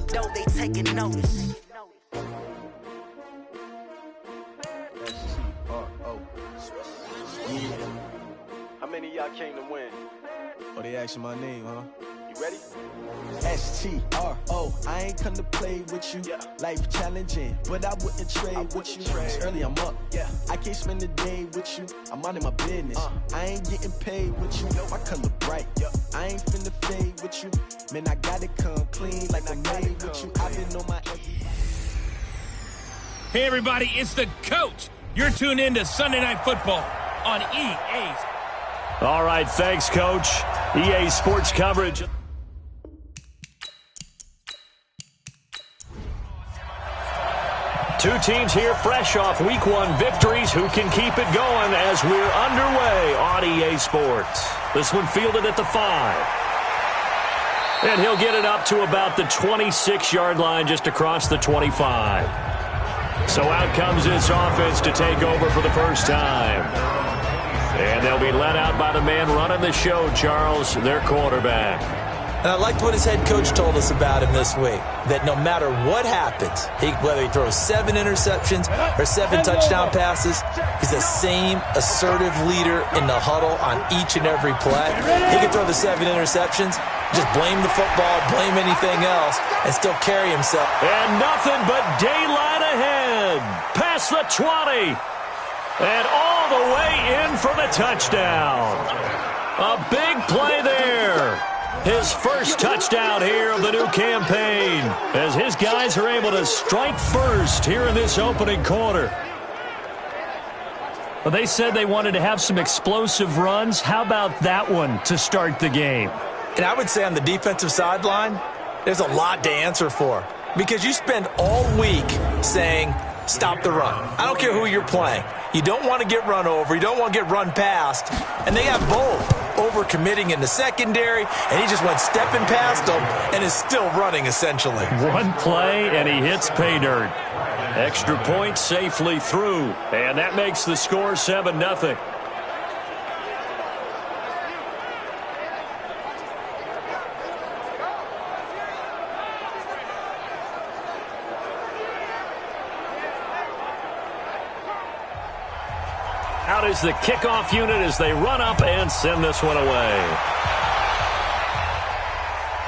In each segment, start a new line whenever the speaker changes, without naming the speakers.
though they taking notice.
How many of y'all came to win?
Oh, they asking my name, huh?
You ready?
STRO, I ain't come to play with you.
Yeah.
Life challenging, but I wouldn't trade with you. It's early, I'm up.
Yeah.
I can't spend the day with you. I'm minding my business. I ain't getting paid with you. My color bright. I ain't finna fade with you. Man, I gotta come clean like I'm made with you. I've been on my every.
Hey, everybody, it's the coach. You're tuned in to Sunday Night Football on EA.
All right, thanks, Coach. EA Sports coverage. Two teams here fresh off Week 1 victories. Who can keep it going as we're underway on EA Sports? This one fielded at the 5. And he'll get it up to about the 26-yard line just across the 25. So out comes this offense to take over for the first time. And they'll be led out by the man running the show, Charles, their quarterback.
And I liked what his head coach told us about him this week, that no matter what happens, whether he throws 7 interceptions or 7 touchdown passes, he's the same assertive leader in the huddle on each and every play. He can throw the 7 interceptions, just blame the football, blame anything else, and still carry himself.
And nothing but daylight ahead. Past the 20. And all the way in for the touchdown. A big play there. His first touchdown here of the new campaign as his guys are able to strike first here in this opening quarter. Well, they said they wanted to have some explosive runs. How about that one to start the game?
And I would say on the defensive sideline, there's a lot to answer for. Because you spend all week saying, stop the run. I don't care who you're playing. You don't want to get run over. You don't want to get run past. And they have both. Over-committing in the secondary, and he just went stepping past them and is still running, essentially.
One play, and he hits pay dirt. Extra point safely through, and that makes the score 7-0. Out is the kickoff unit as they run up and send this one away.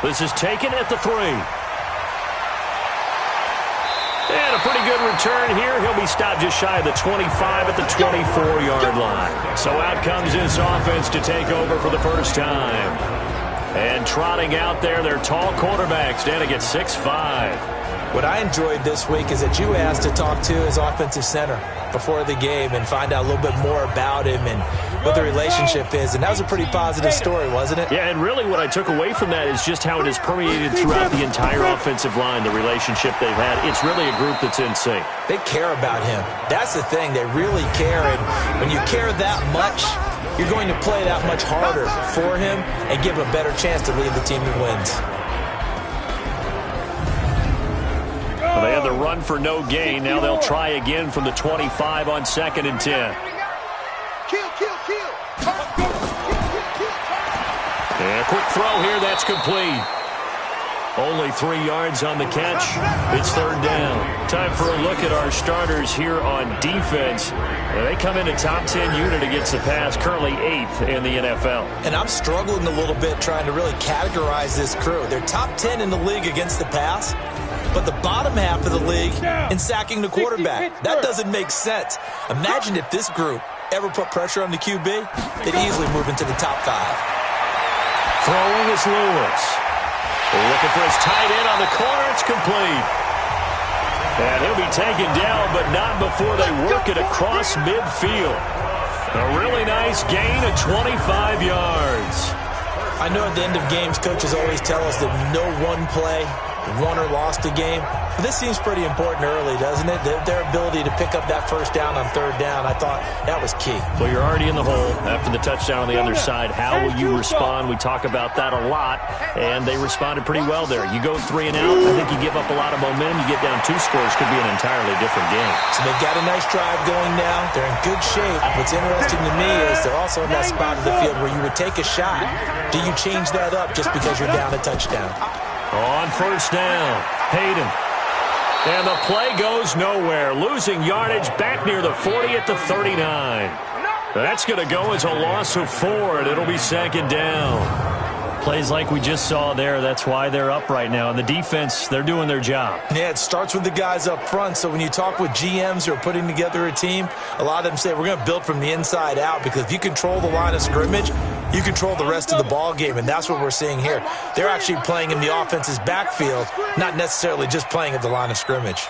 This is taken at the 3. And a pretty good return here. He'll be stopped just shy of the 25 at the 24-yard line. So out comes this offense to take over for the first time. And trotting out there, their tall quarterback standing at 6'5".
What I enjoyed this week is that you asked to talk to his offensive center before the game and find out a little bit more about him and what the relationship is. And that was a pretty positive story, wasn't it?
Yeah, and really what I took away from that is just how it has permeated throughout the entire offensive line, the relationship they've had. It's really a group that's in sync.
They care about him. That's the thing. They really care. And when you care that much, you're going to play that much harder for him and give him a better chance to lead the team to wins.
Well, they had the run for no gain. Now they'll try again from the 25 on 2nd and 10. And a quick throw here. That's complete. Only 3 yards on the catch. It's 3rd down. Time for a look at our starters here on defense. They come in a top 10 unit against the pass, currently 8th in the NFL.
And I'm struggling a little bit trying to really categorize this crew. They're top 10 in the league against the pass, but the bottom half of the league in sacking the quarterback. That doesn't make sense. Imagine if this group ever put pressure on the QB, they'd easily move into the top 5.
Throwing is Lewis. Looking for his tight end on the corner. It's complete. And he'll be taken down, but not before they work it across midfield. A really nice gain of 25 yards.
I know at the end of games, coaches always tell us that no one play won or lost a game. But this seems pretty important early, doesn't it? Their ability to pick up that first down on 3rd down, I thought that was key.
Well, you're already in the hole after the touchdown on the other side. How will you respond? We talk about that a lot, and they responded pretty well there. You go 3 and out, I think you give up a lot of momentum. You get down 2 scores, could be an entirely different game.
So they've got a nice drive going now. They're in good shape. What's interesting to me is they're also in that spot of the field where you would take a shot. Do you change that up just because you're down a touchdown?
On first down, Hayden. And the play goes nowhere. Losing yardage back near the 40 at the 39. That's going to go as a loss of 4, and it'll be second down. Plays like we just saw there. That's why they're up right now. And the defense, they're doing their job.
Yeah, it starts with the guys up front. So when you talk with GMs who are putting together a team, a lot of them say we're going to build from the inside out, because if you control the line of scrimmage, you control the rest of the ball game, and that's what we're seeing here. They're actually playing in the offense's backfield, not necessarily just playing at the line of scrimmage.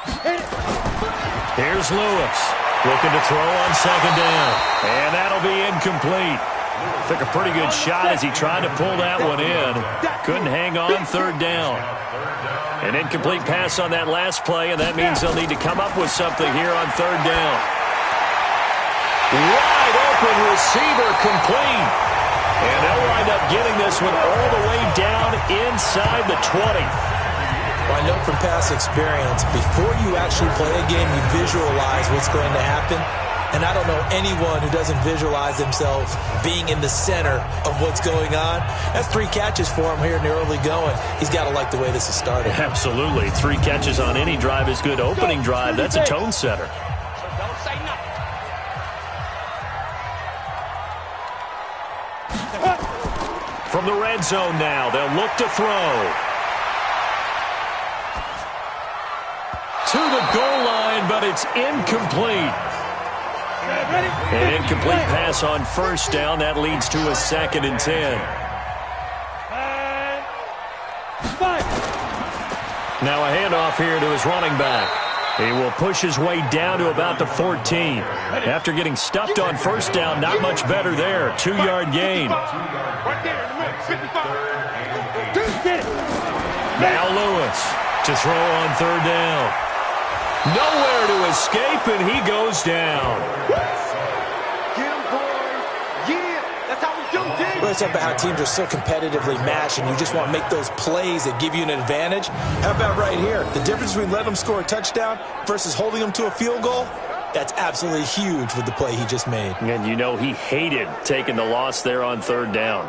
Here's Lewis looking to throw on second down, and that'll be incomplete. Took a pretty good shot as he tried to pull that one in. Couldn't hang on third down. An incomplete pass on that last play, and that means they'll need to come up with something here on third down. Wide open receiver complete. And they'll wind up getting this one all the way down inside the 20.
Well, I know from past experience, before you actually play a game, you visualize what's going to happen. And I don't know anyone who doesn't visualize themselves being in the center of what's going on. That's 3 catches for him here in the early going. He's got to like the way this is starting.
Absolutely. 3 catches on any drive is good. Opening drive, that's a tone setter. From the red zone now, they'll look to throw. To the goal line, but it's incomplete. An incomplete pass on first down. That leads to a 2nd and 10. Now a handoff here to his running back. He will push his way down to about the 14. After getting stuffed on first down, not much better there. 2-yard gain. Now Lewis to throw on third down. Nowhere to escape, and he goes down.
Well, it's about how teams are so competitively matched, and you just want to make those plays that give you an advantage. How about right here? The difference between letting them score a touchdown versus holding them to a field goal, that's absolutely huge with the play he just made.
And you know he hated taking the loss there on third down.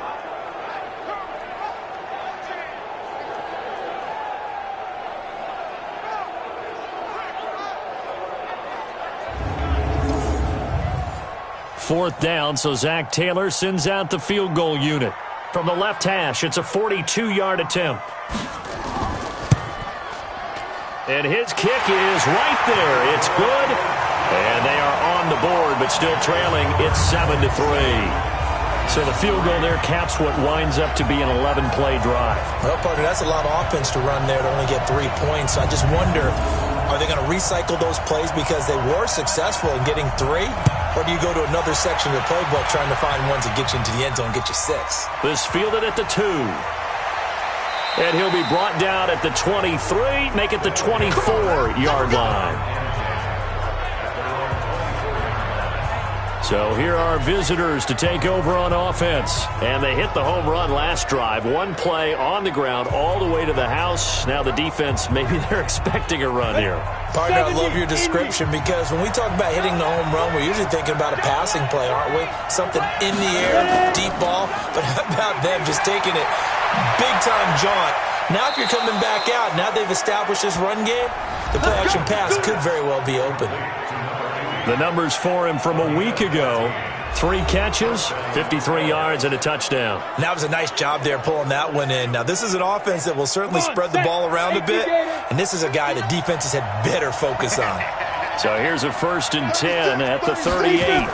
Fourth down, so Zach Taylor sends out the field goal unit. From the left hash, it's a 42-yard attempt. And his kick is right there. It's good. And they are on the board, but still trailing. It's 7-3. So the field goal there caps what winds up to be an 11-play drive.
Well, partner, that's a lot of offense to run there to only get 3 points. I just wonder, are they going to recycle those plays because they were successful in getting 3? Or do you go to another section of the playbook trying to find ones that get you into the end zone and get you 6?
This fielded at the 2. And he'll be brought down at the 23, make it the 24-yard line. So here are visitors to take over on offense. And they hit the home run last drive. 1 play on the ground all the way to the house. Now the defense, maybe they're expecting a run here.
Partner, I love your description, because when we talk about hitting the home run, we're usually thinking about a passing play, aren't we? Something in the air, deep ball. But how about them just taking it big-time jaunt? Now if you're coming back out, now they've established this run game, the play-action pass could very well be open.
The numbers for him from a week ago: 3 catches, 53 yards, and a touchdown.
And that was a nice job there pulling that one in. Now, this is an offense that will certainly spread the ball around a bit, and this is a guy the defenses had better focus on.
So here's a 1st and 10 at the 38.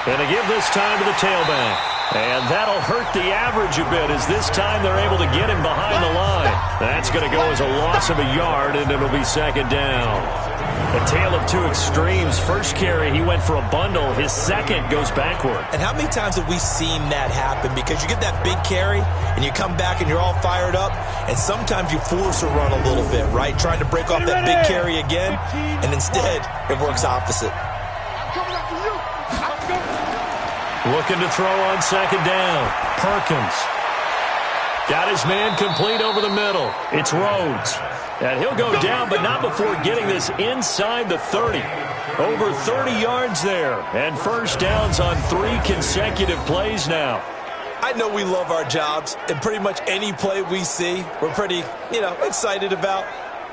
And they give this time to the tailback. And that'll hurt the average a bit, as this time they're able to get him behind the line. That's going to go as a loss of a yard, and it'll be 2nd down. A tale of 2 extremes. First carry, he went for a bundle. His second goes backward.
And how many times have we seen that happen? Because you get that big carry, and you come back and you're all fired up, and sometimes you force a run a little bit, right? Trying to break off that big carry again, and instead it works opposite.
Looking to throw on 2nd down. Perkins. Got his man complete over the middle. It's Rhodes. And he'll go down, but not before getting this inside the 30. Over 30 yards there. And first downs on 3 consecutive plays now.
I know we love our jobs, and pretty much any play we see, we're pretty, excited about.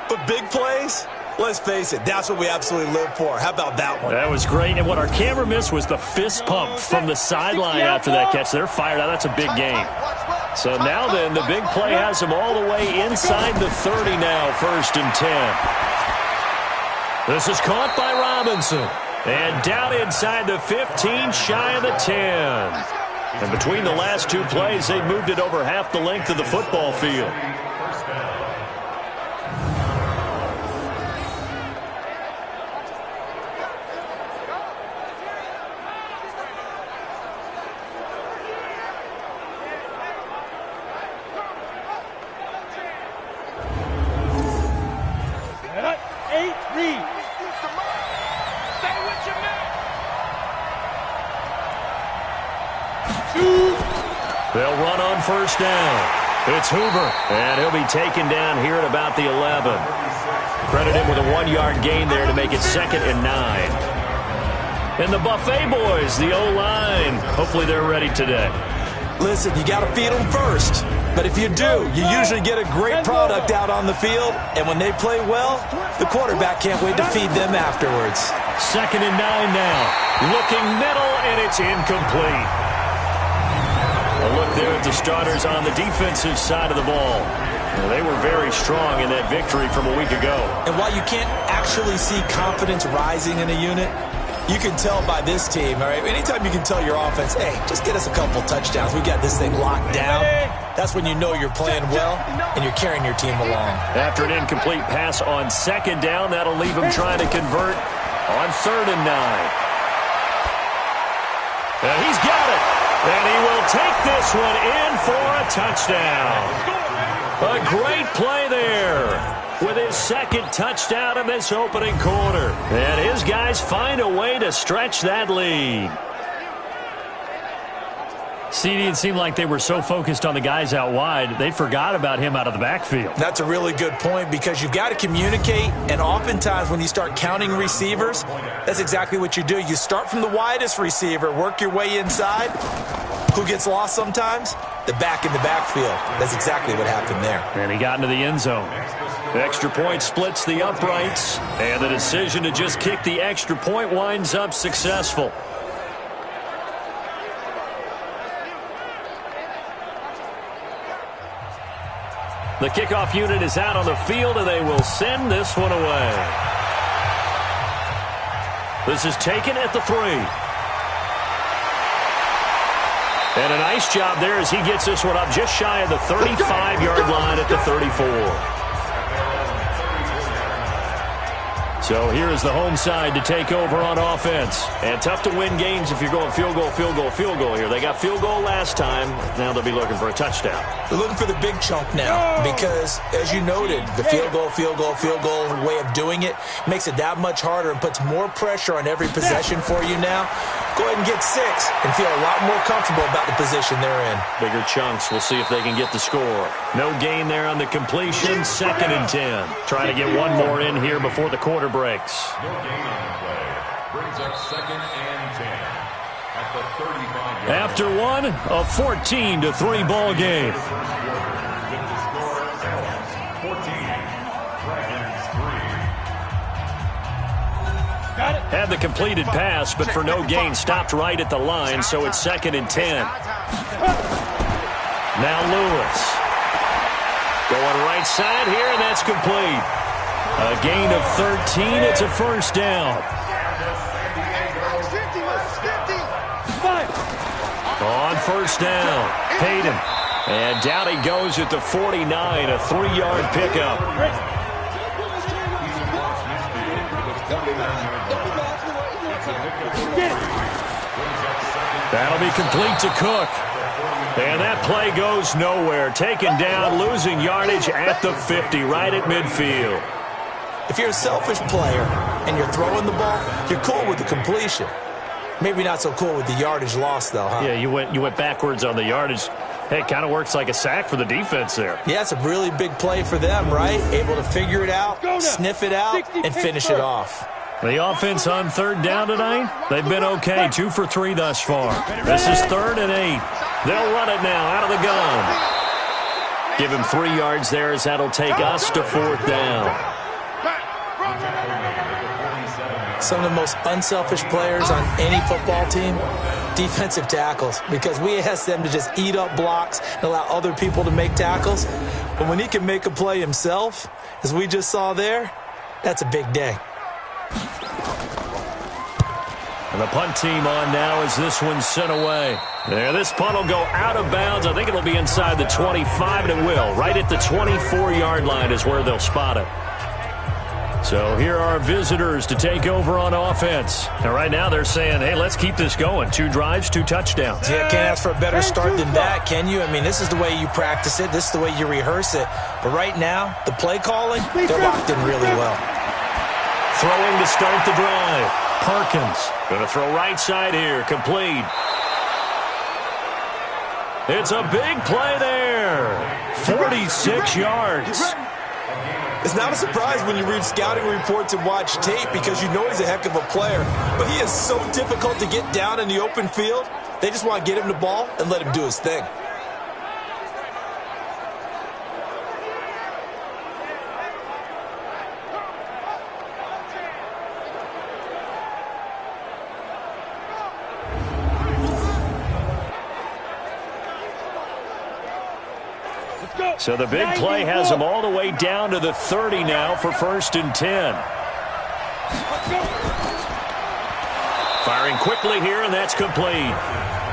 But big plays, let's face it, that's what we absolutely live for. How about that one?
That was great, and what our camera missed was the fist pump from the sideline after that catch. They're fired out. That's a big game. So now then, the big play has them all the way inside the 30 now, 1st and 10. This is caught by Robinson. And down inside the 15, shy of the 10. And between the last two plays, they moved it over half the length of the football field. They'll run on 1st down. It's Hoover, and he'll be taken down here at about the 11. Credit him with a 1-yard gain there to make it 2nd and 9. And the Buffet boys, the O-line, hopefully they're ready today.
Listen, you got to feed them first. But if you do, you usually get a great product out on the field. And when they play well, the quarterback can't wait to feed them afterwards.
2nd and 9 now. Looking middle, and it's incomplete. A look there at the starters on the defensive side of the ball. They were very strong in that victory from a week ago.
And while you can't actually see confidence rising in a unit, you can tell by this team, all right? Anytime you can tell your offense, hey, just get us a couple touchdowns. We got this thing locked down. That's when you know you're playing well and you're carrying your team along.
After an incomplete pass on 2nd down, that'll leave him trying to convert on 3rd and 9. And he's got it. And he will take this one in for a touchdown. A great play there with his 2nd touchdown in this opening quarter. And his guys find a way to stretch that lead. CD, it seemed like they were so focused on the guys out wide, they forgot about him out of the backfield.
That's a really good point because you've got to communicate, and oftentimes when you start counting receivers, that's exactly what you do. You start from the widest receiver, work your way inside. Who gets lost sometimes? The back in the backfield. That's exactly what happened there.
And he got into the end zone. The extra point splits the uprights, and the decision to just kick the extra point winds up successful. The kickoff unit is out on the field, and they will send this one away. This is taken at the 3. And a nice job there as he gets this one up just shy of the 35-yard line at the 34. So here is the home side to take over on offense. And tough to win games if you're going field goal, field goal, field goal here. They got field goal last time. Now they'll be looking for a touchdown.
They're looking for the big chunk now because, as you noted, the field goal way of doing it makes it that much harder and puts more pressure on every possession for you now. Go ahead and get 6 and feel a lot more comfortable about the position they're in.
Bigger chunks. We'll see if they can get the score. No gain there on the completion. 2nd and 10. Trying to get one more in here before the quarter breaks.
No gain on the play. Brings up 2nd and 10 at the 35-yard line.
After one, a 14-3 ball game.
With the score, Elks 14, Dragons 3.
Had the completed pass, but for no gain, stopped right at the line, so it's 2nd and 10. Now Lewis. Going right side here, and that's complete. A gain of 13. It's a 1st down. On 1st down, Hayden. And down he goes at the 49, a 3-yard pickup. That'll be complete to Cook. And that play goes nowhere. Taken down, losing yardage at the 50, right at midfield.
If you're a selfish player and you're throwing the ball, you're cool with the completion. Maybe not so cool with the yardage loss, though, huh?
Yeah, you went backwards on the yardage. Hey, it kind of works like a sack for the defense there.
Yeah, it's a really big play for them, right? Able to figure it out, sniff it out, and finish it off.
The offense on third down tonight, they've been okay, 2 for 3 thus far. This is 3rd and 8. They'll run it now out of the gun. Give him 3 yards there as that'll take us to 4th down.
Some of the most unselfish players on any football team, defensive tackles, because we ask them to just eat up blocks and allow other people to make tackles. But when he can make a play himself, as we just saw there, that's a big day.
And the punt team on now as this one's sent away. There, this punt will go out of bounds. I think it'll be inside the 25, and it will. Right at the 24-yard line is where they'll spot it. So here are visitors to take over on offense. And right now they're saying, hey, let's keep this going. 2 drives, 2 touchdowns.
Yeah, can't ask for a better start than that, can you? I mean, this is the way you practice it. This is the way you rehearse it. But right now, the play calling, they're locked in really well.
Throwing to start the drive. Perkins going to throw right side here. Complete. It's a big play there. 46 yards.
It's not a surprise when you read scouting reports and watch tape because you know he's a heck of a player. But he is so difficult to get down in the open field. They just want to get him the ball and let him do his thing.
So the big play has them all the way down to the 30 now for 1st and 10. Firing quickly here, and that's complete.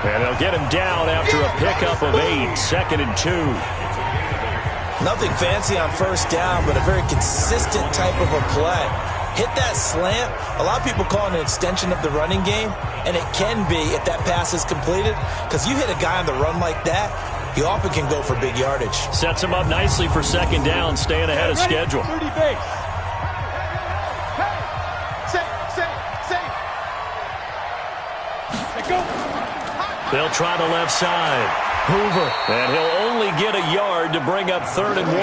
And they'll get him down after a pickup of 8, 2nd and 2.
Nothing fancy on 1st down, but a very consistent type of a play. Hit that slant. A lot of people call it an extension of the running game, and it can be if that pass is completed, because you hit a guy on the run like that, he often can go for big yardage.
Sets him up nicely for 2nd down, staying ahead of schedule.
30 base.
They'll try the left side. Hoover. And he'll only get a yard to bring up 3rd and 1.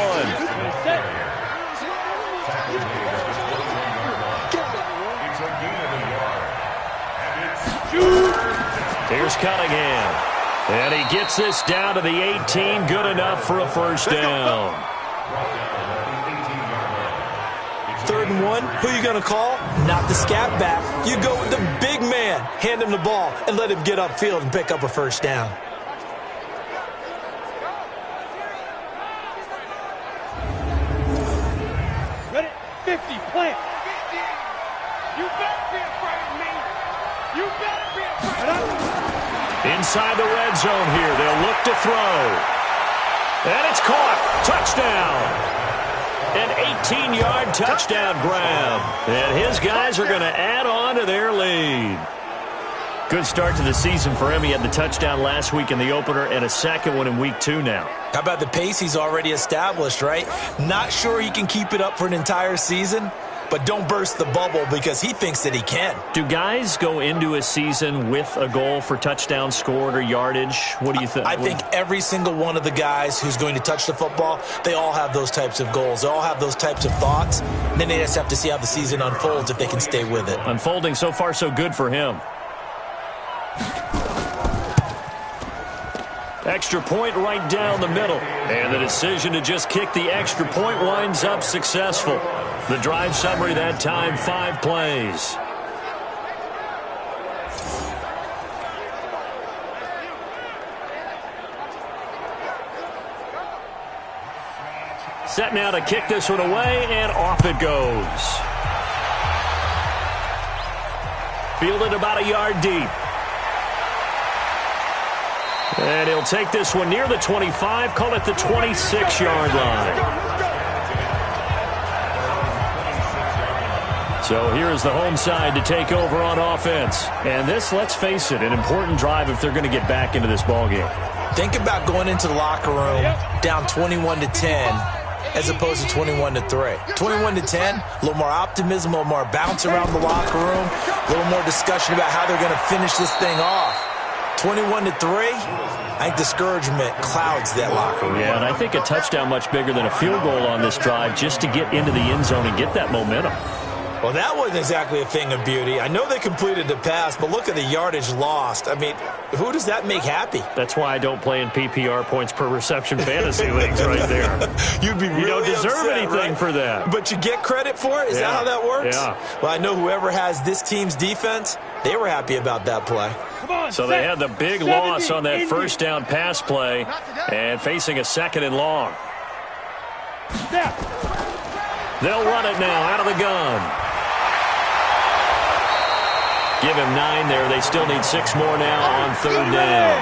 Here's Cunningham. And he gets this down to the 18. Good enough for a 1st down.
3rd and 1. Who are you going to call? Not the scat back. You go with the big man. Hand him the ball and let him get upfield and pick up a 1st down.
Ready? 50, plant. You better be afraid of me. You better be afraid of me.
Inside the red zone here. They'll look to throw. And it's caught. Touchdown. An 18-yard touchdown grab. And his guys are going to add on to their lead. Good start to the season for him. He had the touchdown last week in the opener and a 2nd one in week 2 now.
How about the pace he's already established, right? Not sure he can keep it up for an entire season, but don't burst the bubble because he thinks that he can.
Do guys go into a season with a goal for touchdown scored or yardage? What do you think?
I think every single one of the guys who's going to touch the football, they all have those types of goals. They all have those types of thoughts. And then they just have to see how the season unfolds if they can stay with it.
Unfolding so far so good for him. Extra point right down the middle. And the decision to just kick the extra point winds up successful. The drive summary that time, 5 plays. Set now to kick this one away, and off it goes. Fielded about a yard deep. And he'll take this one near the 25, call it the 26-yard line. So here's the home side to take over on offense. And this, let's face it, an important drive if they're going to get back into this ballgame.
Think about going into the locker room down 21-10 as opposed to 21-3. 21-10, a little more optimism, a little more bounce around the locker room, a little more discussion about how they're going to finish this thing off. 21-3, I think discouragement clouds that locker room.
Yeah, and I think a touchdown much bigger than a field goal on this drive just to get into the end zone and get that momentum.
Well, that wasn't exactly a thing of beauty. I know they completed the pass, but look at the yardage lost. I mean, who does that make happy?
That's why I don't play in PPR points per reception fantasy leagues right there.
You'd be really
You don't deserve
upset,
anything
right?
for that.
But you get credit for it? Is that how that works?
Yeah.
Well, I know whoever has this team's defense, they were happy about that play.
So they had the big loss on that first down pass play and facing a 2nd and long. They'll run it now out of the gun. Give him 9 there. They still need 6 more now on 3rd down.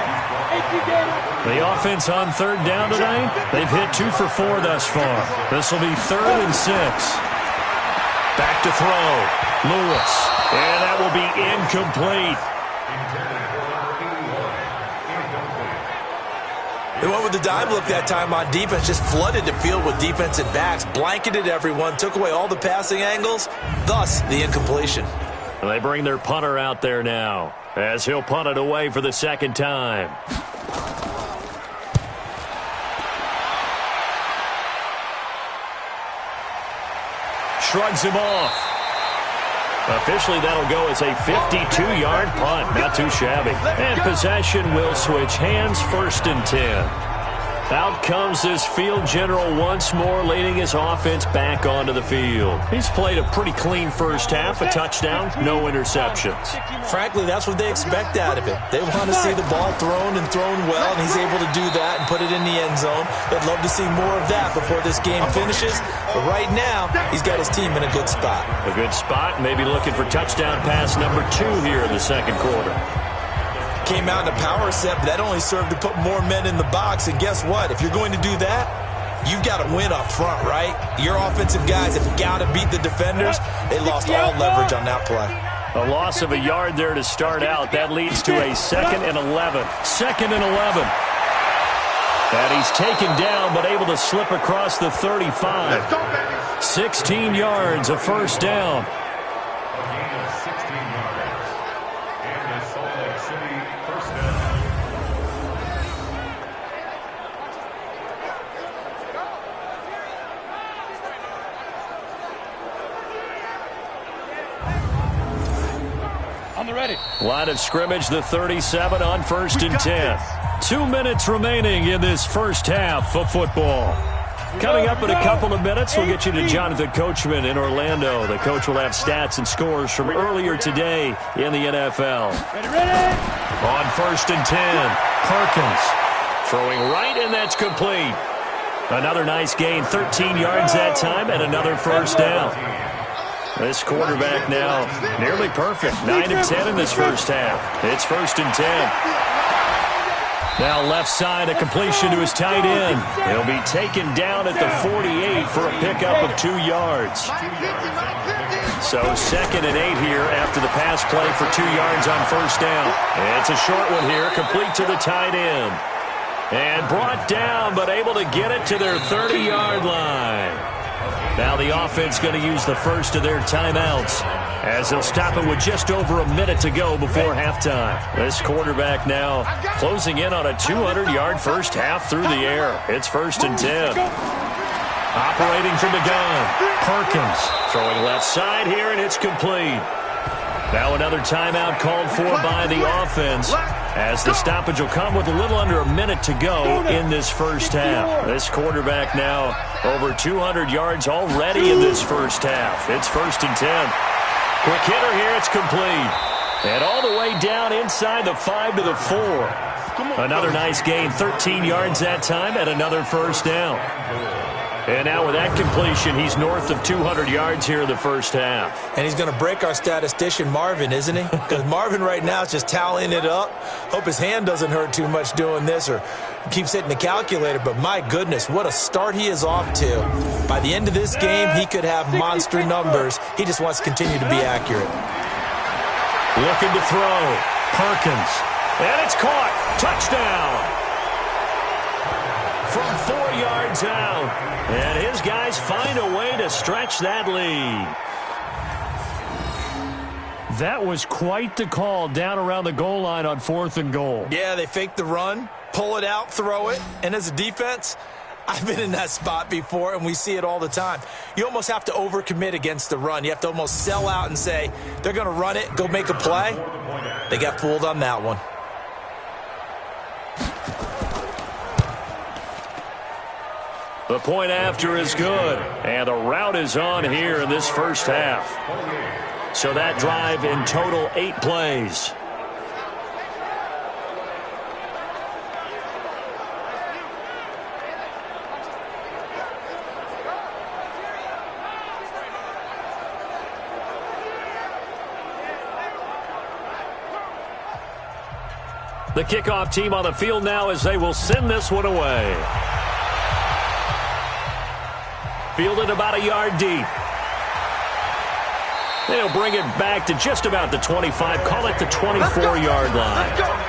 The offense on 3rd down tonight, they've hit 2 for 4 thus far. This will be 3rd and 6. Back to throw. Lewis. And that will be incomplete.
They went with the dime look that time on defense, just flooded the field with defensive backs, blanketed everyone, took away all the passing angles, thus the incompletion.
They bring their punter out there now as he'll punt it away for the 2nd time. Shrugs him off. Officially, that'll go as a 52-yard punt. Not too shabby. And possession will switch hands, 1st and 10. Out comes this field general once more, leading his offense back onto the field. He's played a pretty clean first half, a touchdown, no interceptions.
Frankly, that's what they expect out of him. They want to see the ball thrown and thrown well, and he's able to do that and put it in the end zone. They'd love to see more of that before this game finishes. But right now, he's got his team in a good spot.
A good spot, maybe looking for touchdown pass number 2 here in the 2nd quarter.
Came out in a power set, but that only served to put more men in the box. And guess what? If you're going to do that, you've got to win up front, right? Your offensive guys have got to beat the defenders. They lost all leverage on that play.
A loss of a yard there to start out. That leads to a 2nd and 11. 2nd and 11. And he's taken down, but able to slip across the 35. 16 yards, a 1st down. Line of scrimmage, the 37 on 1st and 10. 2 minutes remaining in this first half of football. Coming up in a couple of minutes, we'll get you to Jonathan Coachman in Orlando. The coach will have stats and scores from earlier today in the NFL. On 1st and 10, Perkins throwing right, and that's complete. Another nice gain, 13 yards that time, and another 1st down. This quarterback now nearly perfect. 9 of 10 in this first half. It's 1st and 10. Now left side, a completion to his tight end. He'll be taken down at the 48 for a pickup of 2 yards. So 2nd and 8 here after the pass play for 2 yards on 1st down. It's a short one here, complete to the tight end. And brought down, but able to get it to their 30-yard line. Now the offense going to use the first of their timeouts as they'll stop it with just over a minute to go before halftime. This quarterback now closing in on a 200-yard first half through the air. It's 1st and 10. Operating from the gun, Perkins throwing left side here, and it's complete. Now another timeout called for by the offense as the stoppage will come with a little under a minute to go in this first half. This quarterback now over 200 yards already in this first half. It's 1st and 10. Quick hitter here, it's complete. And all the way down inside the 5 to the 4. Another nice gain, 13 yards that time, and another 1st down. And now with that completion, he's north of 200 yards here in the first half.
And he's going to break our statistician Marvin, isn't he? Because Marvin right now is just tallying it up. Hope his hand doesn't hurt too much doing this or keeps hitting the calculator. But my goodness, what a start he is off to. By the end of this game, he could have monster numbers. He just wants to continue to be accurate.
Looking to throw. Perkins. And it's caught. Touchdown. From 4 yards out. And his guys find a way to stretch that lead. That was quite the call down around the goal line on 4th and goal.
Yeah, they fake the run, pull it out, throw it. And as a defense, I've been in that spot before, and we see it all the time. You almost have to overcommit against the run. You have to almost sell out and say, they're going to run it, go make a play. They got fooled on that one.
The point after is good, and the route is on here in this first half. So that drive in total 8 plays. The kickoff team on the field now as they will send this one away. Fielded about a yard deep. They'll bring it back to just about the 25. Call it the 24-yard line.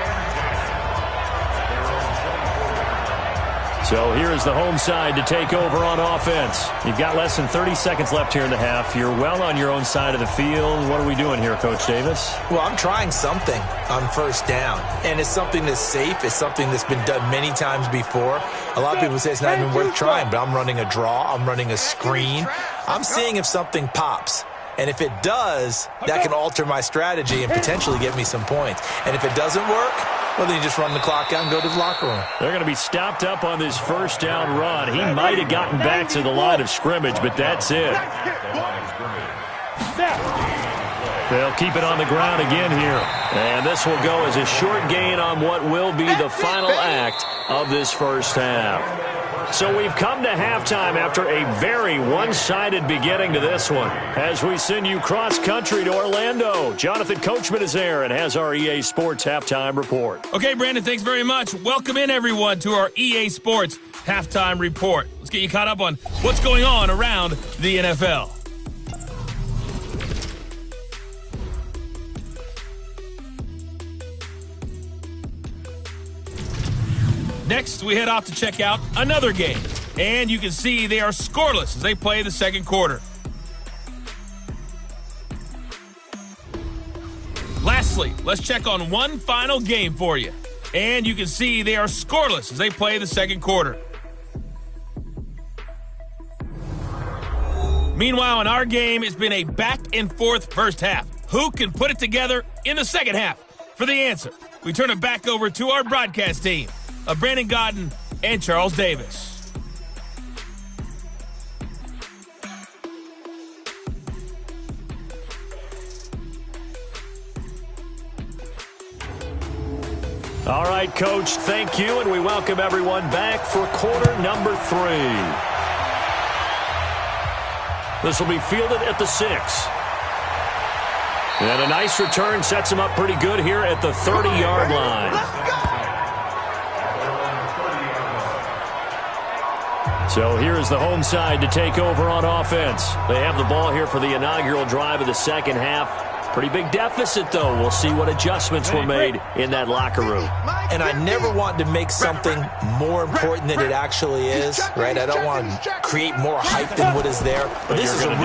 So here is the home side to take over on offense. You've got less than 30 seconds left here in the half. You're well on your own side of the field. What are we doing here, Coach Davis?
Well, I'm trying something on first down, and it's something that's safe. It's something that's been done many times before. A lot of people say it's not even worth trying, but I'm running a draw. I'm running a screen. I'm seeing if something pops. And if it does, that can alter my strategy and potentially get me some points. And if it doesn't work, well, then you just run the clock out and go to the locker room.
They're going to be stopped up on this first down run. He might have gotten back to the line of scrimmage, but that's it. They'll keep it on the ground again here. And this will go as a short gain on what will be the final act of this first half. So we've come to halftime after a very one-sided beginning to this one. As we send you cross-country to Orlando, Jonathan Coachman is there and has our EA Sports Halftime Report.
Okay, Brandon, thanks very much. Welcome in, everyone, to our EA Sports Halftime Report. Let's get you caught up on what's going on around the NFL. Next, we head off to check out another game. And you can see they are scoreless as they play the second quarter. Lastly, let's check on one final game for you. And you can see they are scoreless as they play the second quarter. Meanwhile, in our game, it's been a back-and-forth first half. Who can put it together in the second half? For the answer, we turn it back over to our broadcast team of Brandon Godden and Charles Davis.
All right, Coach, thank you, and we welcome everyone back for quarter number 3. This will be fielded at the 6. And a nice return sets him up pretty good here at the 30-yard line. So here is the home side to take over on offense. They have the ball here for the inaugural drive of the second half. Pretty big deficit, though. We'll see what adjustments were made in that locker room.
And I never want to make something more important than it actually is, right? I don't want to create more hype than what is there. But this is I'm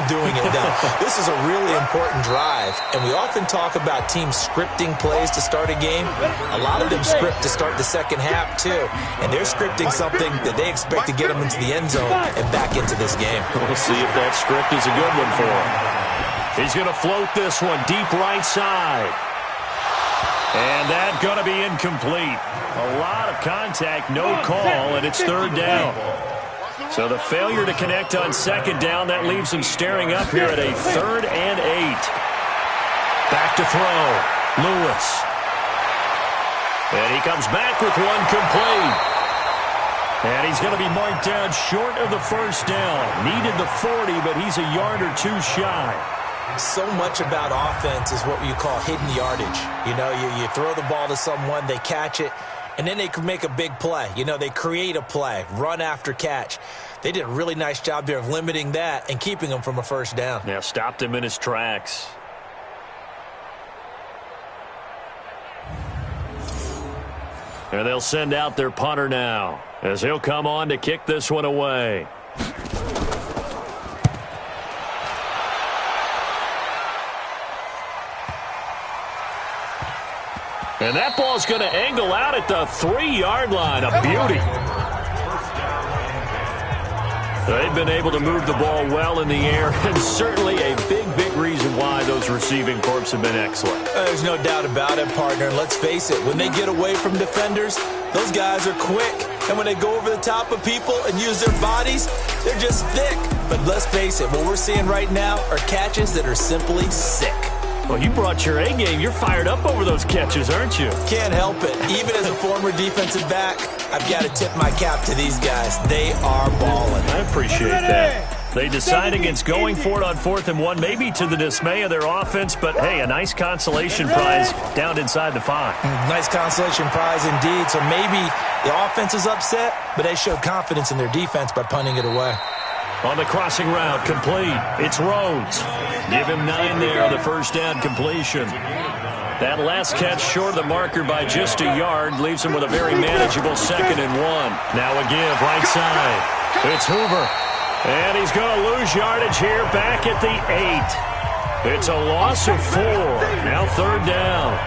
doing it now. This is a really important drive. And we often talk about teams scripting plays to start a game. A lot of them script to start the second half, too. And they're scripting something that they expect to get them into the end zone and back into this game.
We'll see if that script is a good one for them. He's going to float this one deep right side. And that's going to be incomplete. A lot of contact, no call, and it's third down. So the failure to connect on second down, that leaves him staring up here at a 3rd and 8. Back to throw. Lewis. And he comes back with one complete. And he's going to be marked down short of the first down. Needed the 40, but he's a yard or two shy.
So much about offense is what you call hidden yardage. You know, you throw the ball to someone, they catch it, and then they can make a big play. You know, they create a play, run after catch. They did a really nice job there of limiting that and keeping him from a first down.
Yeah, stopped him in his tracks. And they'll send out their punter now as he'll come on to kick this one away. And that ball's going to angle out at the 3-yard line. A beauty. They've been able to move the ball well in the air, and certainly a big reason why those receiving corps have been excellent.
There's no doubt about it, partner. And let's face it, when they get away from defenders, those guys are quick. And when they go over the top of people and use their bodies, they're just thick. But let's face it, what we're seeing right now are catches that are simply sick.
Well, you brought your A game. You're fired up over those catches, aren't you?
Can't help it. Even as a former defensive back, I've got to tip my cap to these guys. They are balling.
I appreciate that. They decide against going for it on 4th and 1, maybe to the dismay of their offense, but, hey, a nice consolation prize down inside the 5.
Nice consolation prize indeed. So maybe the offense is upset, but they showed confidence in their defense by punting it away.
On the crossing route, complete. It's Rhodes. Give him 9 there on the first down completion. That last catch short of the marker by just a yard leaves him with a very manageable 2nd and 1. Now a give, right side. It's Hoover. And he's going to lose yardage here back at the 8. It's a loss of 4. Now 3rd down.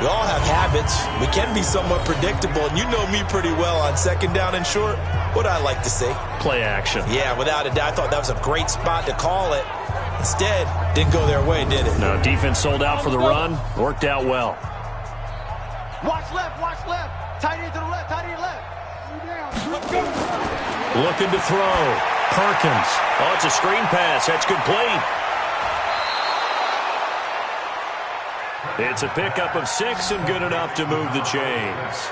We all have habits. We can be somewhat predictable, and you know me pretty well on 2nd down and short. What I like to see?
Play action.
Yeah, without a doubt. I thought that was a great spot to call it. Instead, didn't go their way, did it?
No, defense sold out for the run. Worked out well.
Watch left, watch left. Tight end to the left, tight end left.
Looking to throw. Perkins. Oh, it's a screen pass. That's complete. It's a pickup of 6 and good enough to move the chains.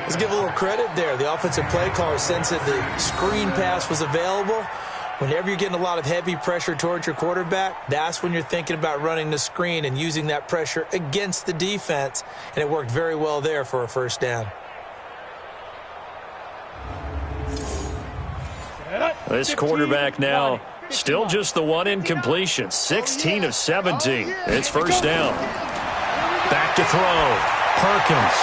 Let's give a little credit there. The offensive play caller sensed that the screen pass was available. Whenever you're getting a lot of heavy pressure towards your quarterback, that's when you're thinking about running the screen and using that pressure against the defense. And it worked very well there for a first down.
This quarterback now still just the one incompletion. 16 of 17. It's first down. Back to throw. Perkins.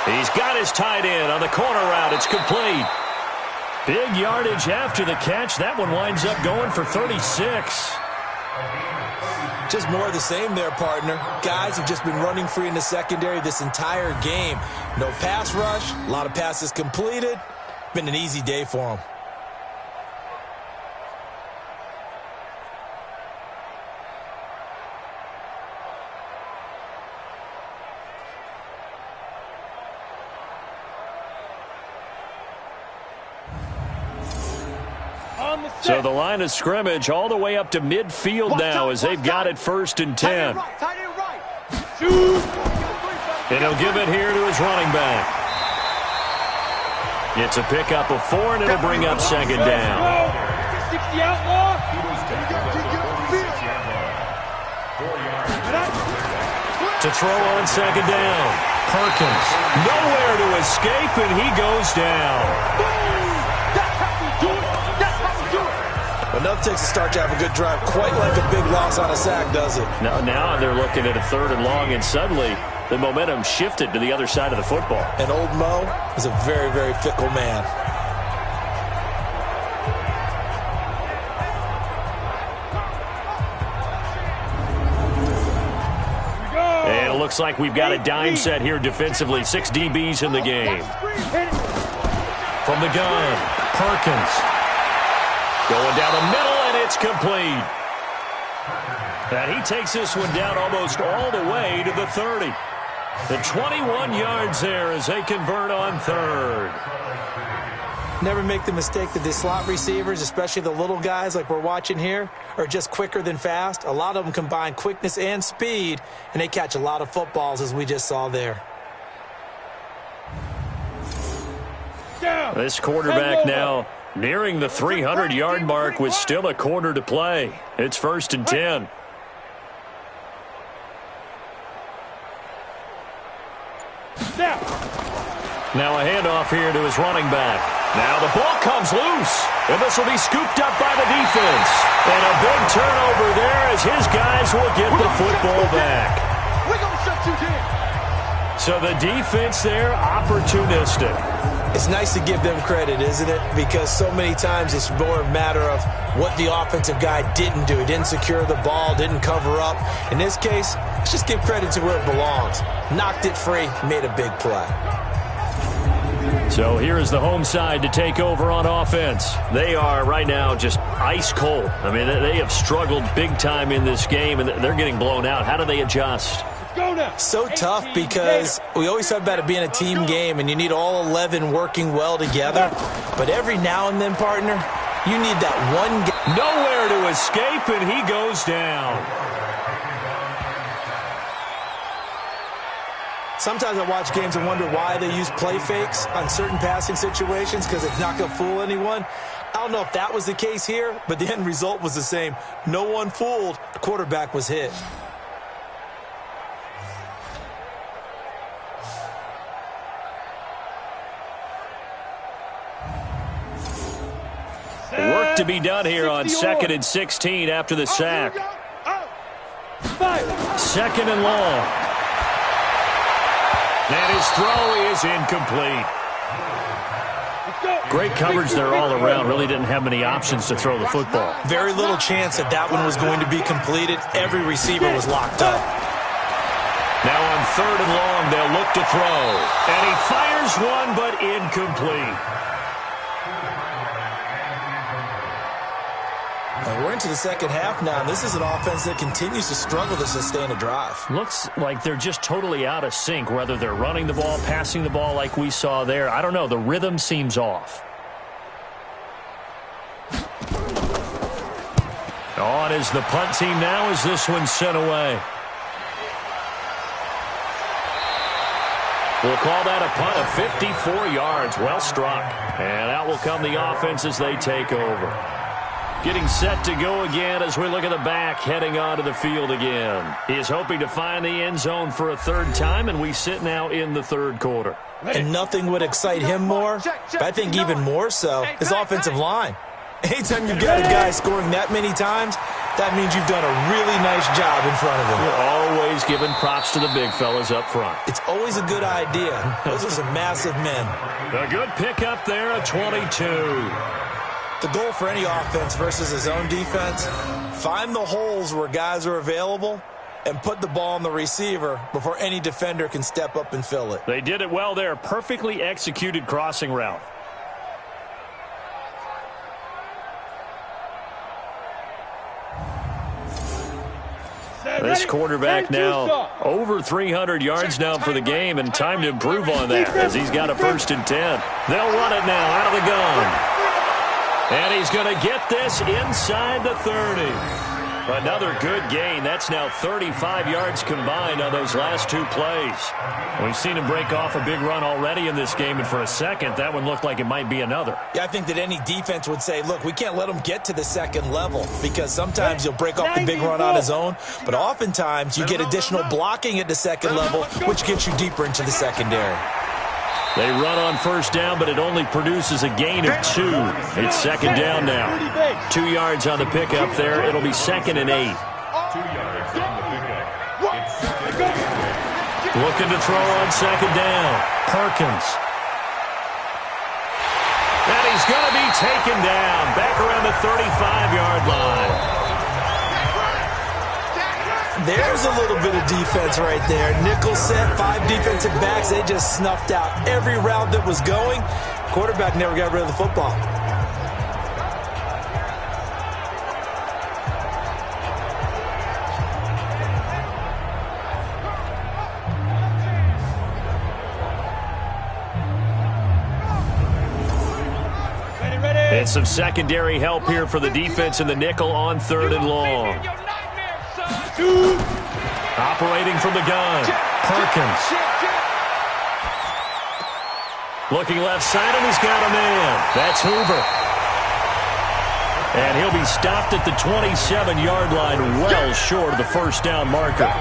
He's got his tight end on the corner route. It's complete. Big yardage after the catch. That one winds up going for 36.
Just more of the same there, partner. Guys have just been running free in the secondary this entire game. No pass rush. A lot of passes completed. Been an easy day for them.
So the line of scrimmage all the way up to midfield now as they've got it 1st and 10. And he'll give it here to his running back. It's a pickup of 4, and it'll bring up 2nd down. To throw on 2nd down. Perkins. Nowhere to escape, and he goes down.
Enough takes to start to have a good drive, quite like a big loss on a sack, does it?
Now they're looking at a 3rd and long, and suddenly the momentum shifted to the other side of the football.
And old Mo is a very, very fickle man.
And it looks like we've got a dime set here defensively. 6 DBs in the game. From the gun, Perkins. Going down the middle, and it's complete. And he takes this one down almost all the way to the 30. The 21 yards there as they convert on 3rd.
Never make the mistake that the slot receivers, especially the little guys like we're watching here, are just quicker than fast. A lot of them combine quickness and speed, and they catch a lot of footballs, as we just saw there.
This quarterback now nearing the 300-yard mark with still a quarter to play. It's 1st and 10. Now a handoff here to his running back. Now the ball comes loose, and this will be scooped up by the defense. And a big turnover there as his guys will get the football back.
We're going to shut you down.
So the defense there, opportunistic.
It's nice to give them credit, isn't it? Because so many times it's more a matter of what the offensive guy didn't do. He didn't secure the ball, didn't cover up. In this case, let's just give credit to where it belongs. Knocked it free, made a big play.
So here is the home side to take over on offense.
They are right now just ice cold. I mean, they have struggled big time in this game, and they're getting blown out. How do they adjust?
So tough because we always talk about it being a team game, and you need all 11 working well together. But every now and then, partner, you need that one guy.
Nowhere to escape, and he goes down.
Sometimes I watch games and wonder why they use play fakes on certain passing situations because it's not going to fool anyone. I don't know if that was the case here, but the end result was the same. No one fooled. The quarterback was hit.
Work to be done here on 2nd and 16 after the sack. 2nd and long. And his throw is incomplete.
Great coverage there all around. Really didn't have many options to throw the football.
Very little chance that that one was going to be completed. Every receiver was locked up.
Now on 3rd and long, they'll look to throw. And he fires one, but incomplete.
And we're into the second half now. This is an offense that continues to struggle to sustain a drive.
Looks like they're just totally out of sync, whether they're running the ball, passing the ball like we saw there. I don't know. The rhythm seems off. On is the punt team now as this one's sent away. We'll call that a punt of 54 yards. Well struck. And out will come the offense as they take over. Getting set to go again as we look at the back, heading onto the field again. He is hoping to find the end zone for a 3rd time, and we sit now in the 3rd quarter.
And nothing would excite him more, but I think even more so, his offensive line. Anytime you've got a guy scoring that many times, that means you've done a really nice job in front of him.
You're always giving props to the big fellas up front.
It's always a good idea. Those are some massive men.
A good pickup there, a 22.
The goal for any offense versus his own defense, find the holes where guys are available and put the ball on the receiver before any defender can step up and fill it.
They did it well there. Perfectly executed crossing route. This quarterback now over 300 yards now for the game, and time to improve on that as he's got a 1st and 10. They'll run it now out of the gun. And he's going to get this inside the 30. Another good gain. That's now 35 yards combined on those last 2 plays. We've seen him break off a big run already in this game, and for a second, that one looked like it might be another.
Yeah, I think that any defense would say, look, we can't let him get to the 2nd level because sometimes he'll break off the big run on his own, but oftentimes you get additional blocking at the 2nd level, which gets you deeper into the secondary.
They run on 1st down, but it only produces a gain of 2. It's 2nd down now. 2 yards on the pickup there. It'll be 2nd and 8.
2 yards on the pickup. It's 2nd and 8.
Looking to throw on 2nd down. Perkins. And he's going to be taken down. Back around the 35-yard line.
There's a little bit of defense right there. Nickel set, 5 defensive backs. They just snuffed out every route that was going. Quarterback never got rid of the football.
And some secondary help here for the defense in the nickel on 3rd and long. Operating from the gun, Perkins. Looking left side, and he's got a man. That's Hoover. And he'll be stopped at the 27-yard line, well short of the 1st down marker.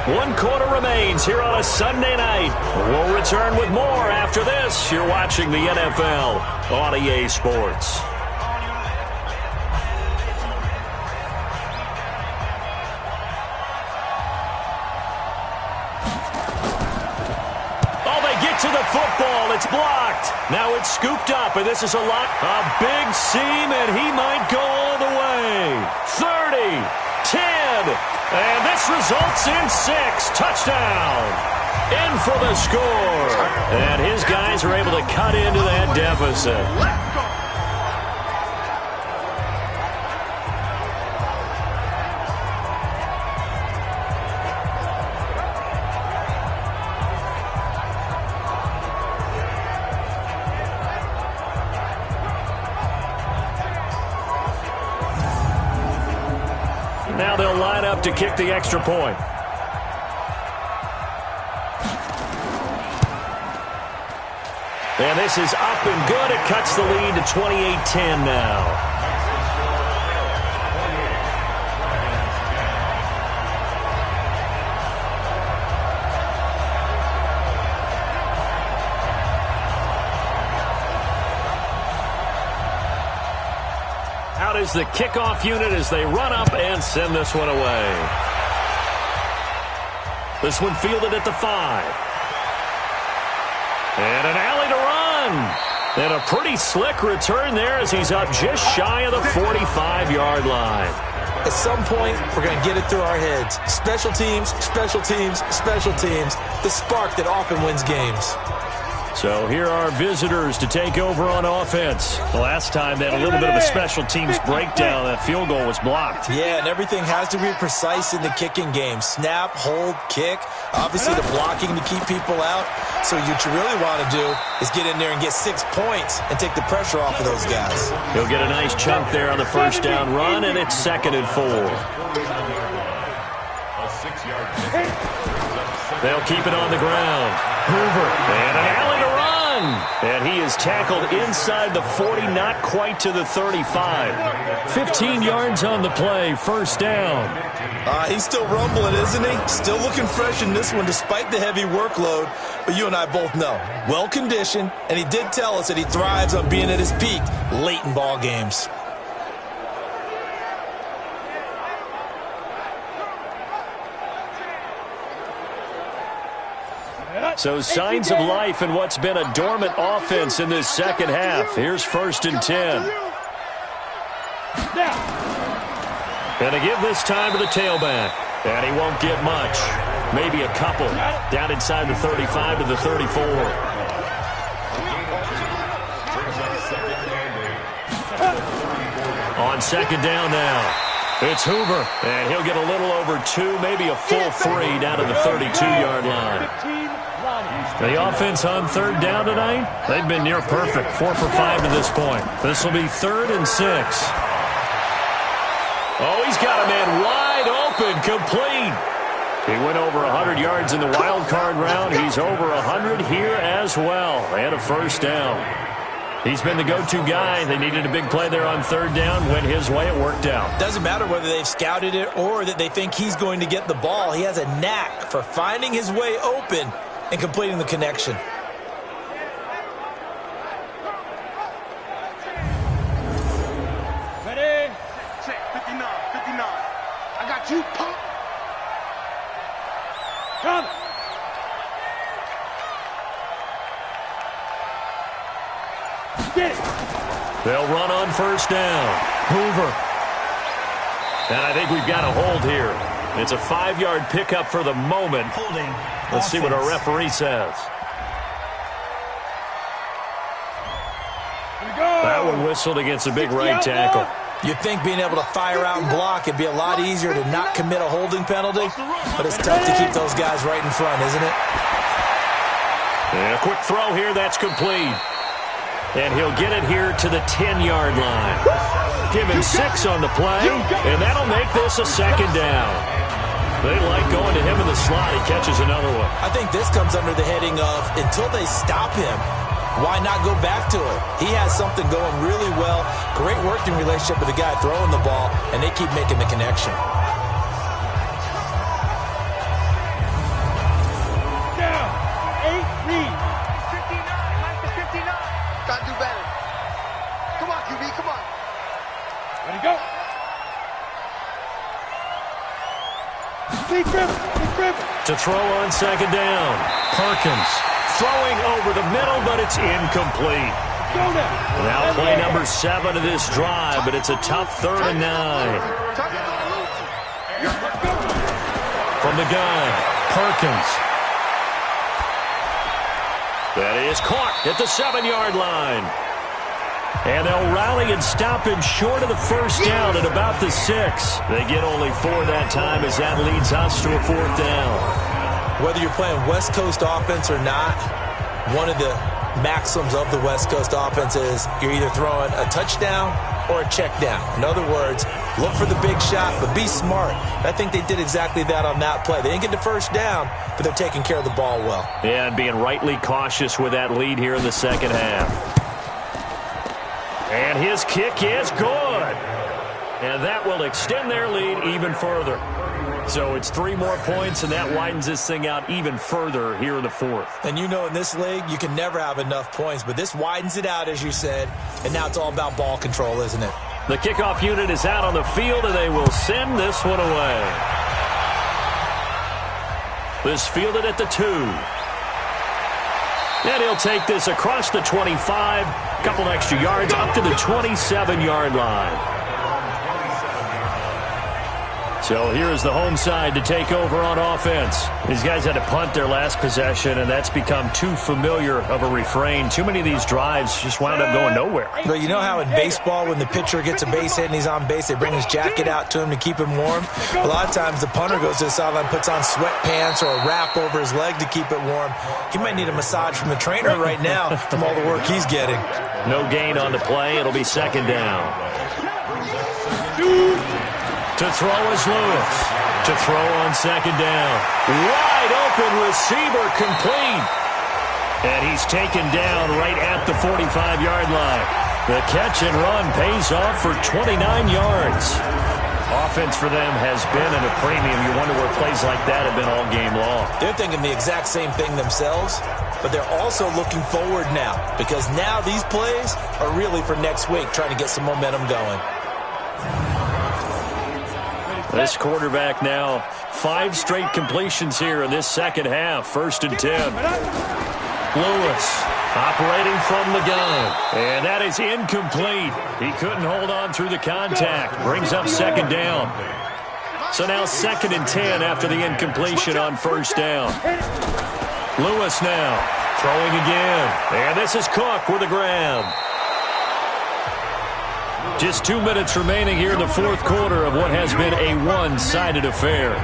One quarter remains here on a Sunday night. We'll return with more after this. You're watching the NFL on EA Sports. football. It's blocked. Now it's scooped up, and this is a big seam, and he might go all the way. 30, 10, and this results in 6. Touchdown. In for the score. And his guys are able to cut into that deficit. Now they'll line up to kick the extra point. And this is up and good. It cuts the lead to 28-10 now. Out is the kickoff unit as they run up and send this one away. This one fielded at the 5. And an alley to run. And a pretty slick return there as he's up just shy of the 45-yard line.
At some point, we're going to get it through our heads. Special teams, special teams, special teams. The spark that often wins games.
So here are visitors to take over on offense. The last time they had a little bit of a special teams breakdown. That field goal was blocked.
Yeah, and everything has to be precise in the kicking game. Snap, hold, kick. Obviously the blocking to keep people out. So what you really want to do is get in there and get 6 points and take the pressure off of those guys.
He'll get a nice chunk there on the first down run, and it's 2nd and 4. They'll keep it on the ground. Hoover, and an alley to run. And he is tackled inside the 40, not quite to the 35. 15 yards on the play, first down.
He's still rumbling, isn't he? Still looking fresh in this one despite the heavy workload. But you and I both know, well-conditioned, and he did tell us that he thrives on being at his peak late in ball games.
So signs of life in what's been a dormant offense in this second half. Here's 1st and 10. And to give this time to the tailback. And he won't get much. Maybe a couple. Down inside the 35 to the 34. On 2nd down now. It's Hoover. And he'll get a little over 2, maybe a full 3 down to the 32-yard line. The offense on 3rd down tonight, they've been near perfect, 4 for 5 to this point. This will be 3rd and 6. Oh, he's got a man wide open, complete. He went over 100 yards in the wild card round. He's over 100 here as well, and a first down. He's been the go-to guy. They needed a big play there on 3rd down. Went his way, it worked out.
Doesn't matter whether they've scouted it or that they think he's going to get the ball. He has a knack for finding his way open and completing the connection.
Ready? Check, 59, 59. I got you, punk. Come. Get it.
They'll run on 1st down. Hoover. And I think we've got a hold here. It's a 5-yard pickup for the moment.
Holding.
Let's see what our referee says. That one whistled against a big right tackle.
You'd think being able to fire out and block would be a lot easier to not commit a holding penalty, but it's tough to keep those guys right in front, isn't it?
And a quick throw here, that's complete. And he'll get it here to the 10-yard line. Give him 6 on the play, and that'll make this a 2nd down. They like going to him in the slot. He catches another one.
I think this comes under the heading of until they stop him, why not go back to it? He has something going really well. Great working relationship with the guy throwing the ball, and they keep making the connection.
Down. 8 lead. 59. Like the 59.
Gotta do better. Come on, QB. Come on.
Ready, go. Big grip.
To throw on 2nd down. Perkins Throwing over the middle, but it's incomplete. Now play number 7 of this drive, but it's a tough 3rd and 9. From the gun, Perkins. That is caught at the 7-yard line. And they'll rally and stop him short of the first down at about the 6. They get only 4 that time as that leads us to a 4th down.
Whether you're playing West Coast offense or not, one of the maxims of the West Coast offense is you're either throwing a touchdown or a check down. In other words, look for the big shot, but be smart. I think they did exactly that on that play. They didn't get the first down, but they're taking care of the ball well.
Yeah, and being rightly cautious with that lead here in the second half. And his kick is good. And that will extend their lead even further. So it's 3 more points, and that widens this thing out even further here in the 4th.
And you know in this league, you can never have enough points, but this widens it out, as you said, and now it's all about ball control, isn't it?
The kickoff unit is out on the field, and they will send this one away. This fielded at the 2. And he'll take this across the 25, a couple extra yards up to the 27-yard line. So here's the home side to take over on offense. These guys had to punt their last possession, and that's become too familiar of a refrain. Too many of these drives just wound up going nowhere.
But you know how in baseball, when the pitcher gets a base hit and he's on base, they bring his jacket out to him to keep him warm? A lot of times the punter goes to the sideline, puts on sweatpants or a wrap over his leg to keep it warm. He might need a massage from the trainer right now from all the work he's getting.
No gain on the play. It'll be 2nd down. To throw is Lewis. To throw on 2nd down. Wide open receiver complete. And he's taken down right at the 45-yard line. The catch and run pays off for 29 yards. Offense for them has been at a premium. You wonder where plays like that have been all game long.
They're thinking the exact same thing themselves, but they're also looking forward now because now these plays are really for next week, trying to get some momentum going.
This quarterback now 5 straight completions here in this second half. 1st and 10. Lewis operating from the gun. And that is incomplete. He couldn't hold on through the contact. Brings up 2nd down. So now 2nd and 10 after the incompletion on 1st down. Lewis now throwing again. And this is Cook with a grab. Just 2 minutes remaining here in the 4th quarter of what has been a one-sided affair.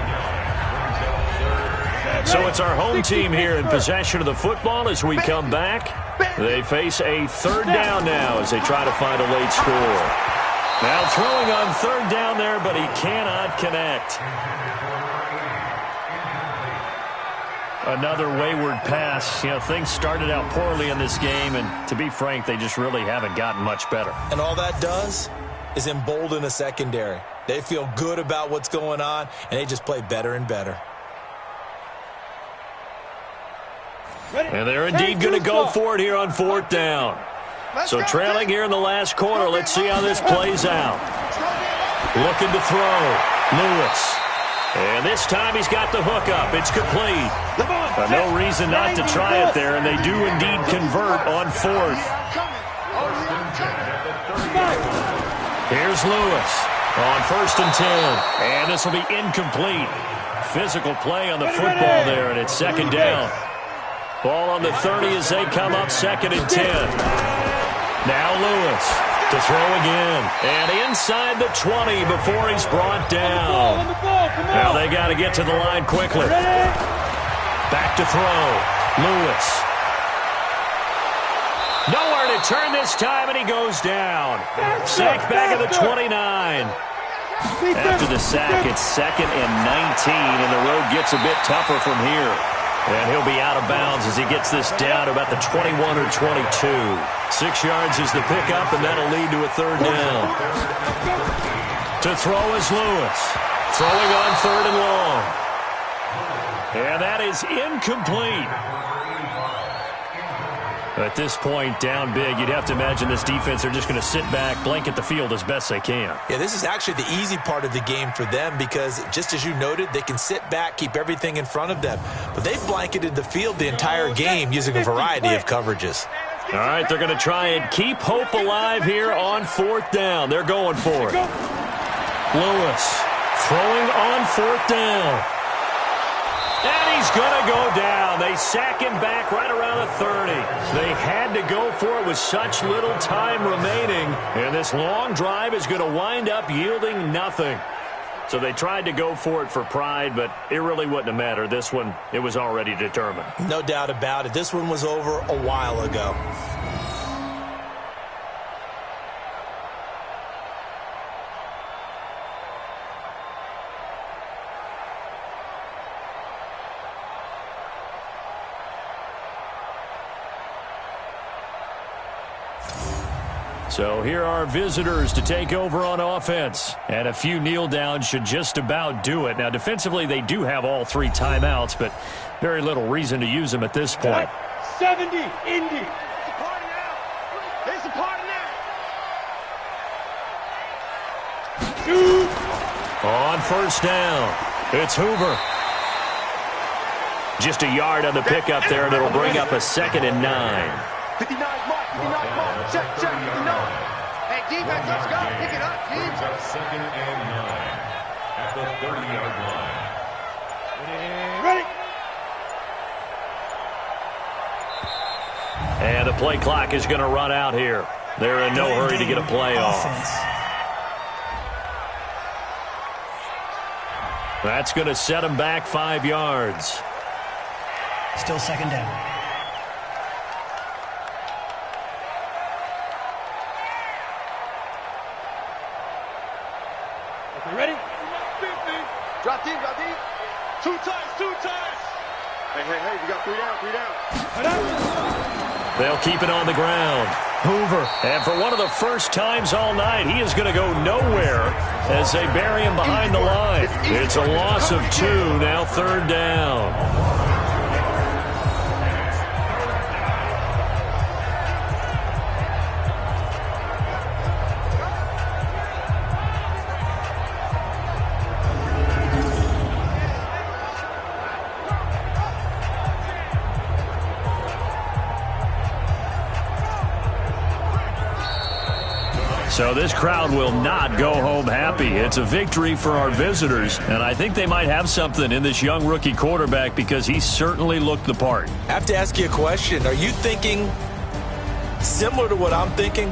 So it's our home team here in possession of the football as we come back. They face a 3rd down now as they try to find a late score. Now throwing on 3rd down there, but he cannot connect. Another wayward pass. You know, things started out poorly in this game, and to be frank, they just really haven't gotten much better.
And all that does is embolden a secondary. They feel good about what's going on, and they just play better and better.
And they're indeed going to go for it here on 4th down. So trailing here in the last quarter, let's see how this plays out. Looking to throw. Lewis. And this time he's got the hook up. It's complete. No reason not to try it there, and they do indeed convert on 4th. Here's Lewis on 1st and 10. And this will be incomplete. Physical play on the football there, and it's 2nd down. Ball on the 30 as they come up 2nd and 10. Now Lewis to throw again. And inside the 20 before he's brought down. Now they got to get to the line quickly. Back to throw. Lewis. Nowhere to turn this time, and he goes down. Sacked back at the 29. After the sack, it's 2nd and 19, and the road gets a bit tougher from here. And he'll be out of bounds as he gets this down to about the 21 or 22. 6 yards is the pickup, and that'll lead to a 3rd down. To throw is Lewis. Throwing on 3rd and long. And that is incomplete. At this point, down big, you'd have to imagine this defense are just going to sit back, blanket the field as best they can.
Yeah, this is actually the easy part of the game for them because, just as you noted, they can sit back, keep everything in front of them. But they've blanketed the field the entire game using a variety of coverages.
All right, they're going to try and keep hope alive here on 4th down. They're going for it. Lewis throwing on 4th down. And he's going to go down. They sack him back right around the 30. They had to go for it with such little time remaining. And this long drive is going to wind up yielding nothing. So they tried to go for it for pride, but it really wouldn't have mattered. This one, it was already determined.
No doubt about it. This one was over a while ago.
So here are visitors to take over on offense. And a few kneel downs should just about do it. Now, defensively, they do have all 3 timeouts, but very little reason to use them at this point.
70, Indy.
It's a party now. It's a party now.
On 1st down, it's Hoover. Just a yard on the pickup there, and it'll bring up a 2nd and 9.
59 mark, 59 mark. Check, 59. Hey, defense, let's go. Pick it up, team.
2nd and 9 at the 30-yard line.
Ready.
And the play clock is going to run out here. They're in no hurry to get a play off. That's going to set them back 5 yards.
Still 2nd down.
Ready?
Drop deep, drop deep. 2 times. Hey, we got 3 down.
They'll keep it on the ground. Hoover, and for one of the first times all night, he is going to go nowhere as they bury him behind the line. It's a loss of 2, now 3rd down. So this crowd will not go home happy. It's a victory for our visitors, and I think they might have something in this young rookie quarterback because he certainly looked the part.
I have to ask you a question. Are you thinking similar to what I'm thinking?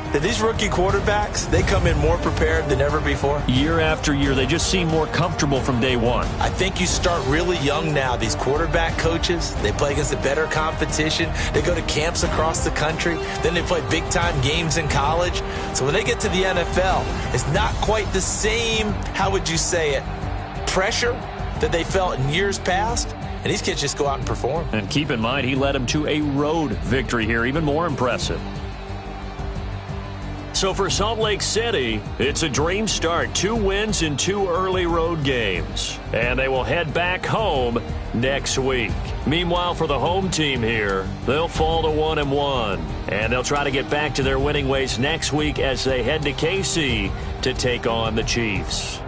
That these rookie quarterbacks, they come in more prepared than ever before?
Year after year, they just seem more comfortable from day one.
I think you start really young now. These quarterback coaches, they play against the better competition. They go to camps across the country. Then they play big-time games in college. So when they get to the NFL, it's not quite the same, how would you say it, pressure that they felt in years past. And these kids just go out and perform.
And keep in mind, he led them to a road victory here, even more impressive. So for Salt Lake City, it's a dream start. 2 wins in 2 early road games. And they will head back home next week. Meanwhile, for the home team here, they'll fall to 1-1. And they'll try to get back to their winning ways next week as they head to KC to take on the Chiefs.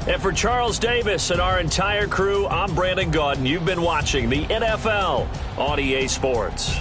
And for Charles Davis and our entire crew, I'm Brandon Gaudin. You've been watching the NFL on EA Sports.